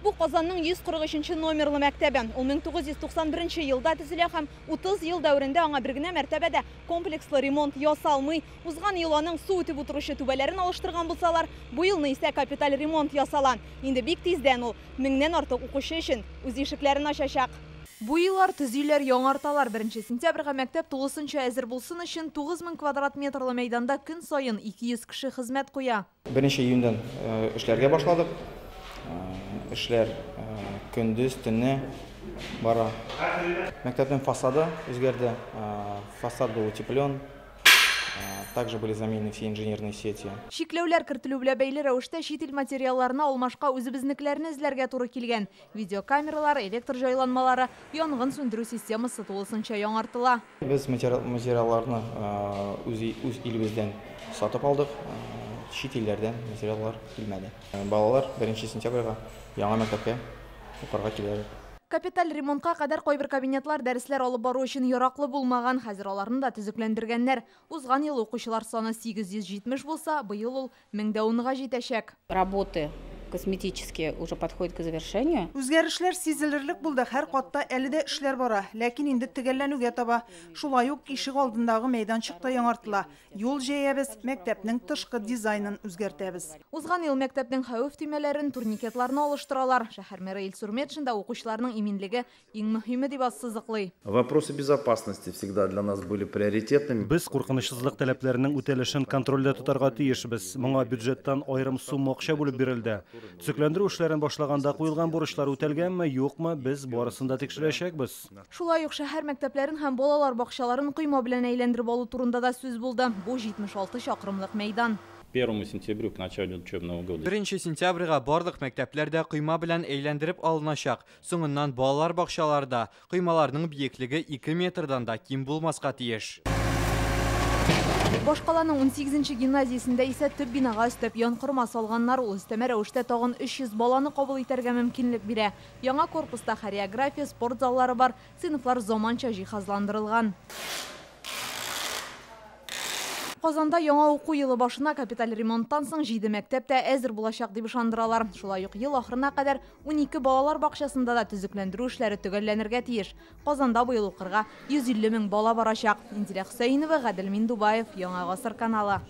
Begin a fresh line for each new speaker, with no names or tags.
Бу Казанның 143 номерлы мәктәбе. Ул 1991 елда төзелә һәм 30 ел дәврендә аңа бер генә мәртәбәдә комплекслы ремонт ясалмый. Узган ел аның су үтеп утыручы түбәләрен алыштырган булсалар, бу елны исә капиталь ремонт ясала. Инде бик тиздән ул 1000ннән артык укучы өчен үз ишекләрен ачачак. Бу еллар төзүләр яңарталар. 1 сентябрьгә мәктәп тулысынча әзер булсын өчен 9000 квадрат метрлы мәйданда көн сайын 200 кеше хезмәт куя.
1 июньдән эшләргә башладык. Эшләр көндез, төнне бара. Мәктәпнең фасады үзгәрде. Фасад был утеплен. Также были заменены все инженерные сети.
Шикләүләр кертелү белән бәйле рәвештә чит ил материалларына алмашка үзебезнекеләрне эзләргә туры килгән. Видеокамералар, электр җайланмалары, янгын сүндерү системасы тулысынча яңартыла.
Без материалларны үз илебездән сатып алдык. Чит илләрдән материаллар килмәде. Балалар 1 сентябрьгә яңа мәктәпкә укырга киләләр.
Капиталь ремонтка кадәр кайбер кабинетлар дәресләр алып бару өчен яраклы булмаган, хәзер аларны да төзекләндергәннәр. Узган ел укучылар саны 870 булса, быел ул 1010га җитәчәк.
Работы косметические уже подходят к завершению.
Үзгәрешләр сизелерлек булды. Һәр катта әле дә эшләр бара, ләкин инде төгәлләнүгә таба. Шулай ук ишек алдындагы мәйданчыкта яңартыла. Юл җәябез, мәктәпнең тышкы дизайнын үзгәртәбез.
Узган ел мәктәпнең хәвеф төймәләрен, турникетларны алыштыралар. Шәһәр мэры Илсур Метшин да укучыларның иминлеге иң мөһиме дип ассызыклый.
Вопросы безопасности всегда для нас были приоритетными.
Без куркынычсызлык таләпләренең үтәлешен контрольдә тотарга тиешбез. Моңа бюджеттан аерым сумма акча булып бирелде. Төзекләндерү эшләрен башлаганда куелган бурычлар үтәлгәнме, юкмы, без барысын да тикшерәчәкбез.
Шулай ук шәһәр мәктәпләрен һәм балалар бакчаларын койма белән әйләндереп алу турында да сүз булды. Бу 76 чакрымлык мәйдан.
1 сентября к началу учебного года.
1 сентябрьгә барлык мәктәпләрдә койма белән әйләндереп алыначак. Соңыннан балалар бакчаларда коймаларның бияклеге 2 метрдан да ким булмаска тиеш.
Башкаланың 18-нче гимназиясендә исә төп бинага өстәп янкырма салганнар, ул өстәмә рәвештә тагын 300 баланы кабул итәргә мөмкинлек бирә. Яңа корпуста хореография, спорт заллары бар, сыйныфлар заманча җиһазландырылган. Казанда яңа уку елы башына капиталь ремонттан соң 7 мәктәп тә әзер булачак дип ышандыралар. Шулай ук ел ахырына кадәр 12 балалар бакчасында да төзекләндерү эшләре төгәлләнергә тиеш. Казанда быел укырга 150 000 бала барачак. Индира Хөсәйнова, Гадел Миндубаев, Яңа гасыр каналы.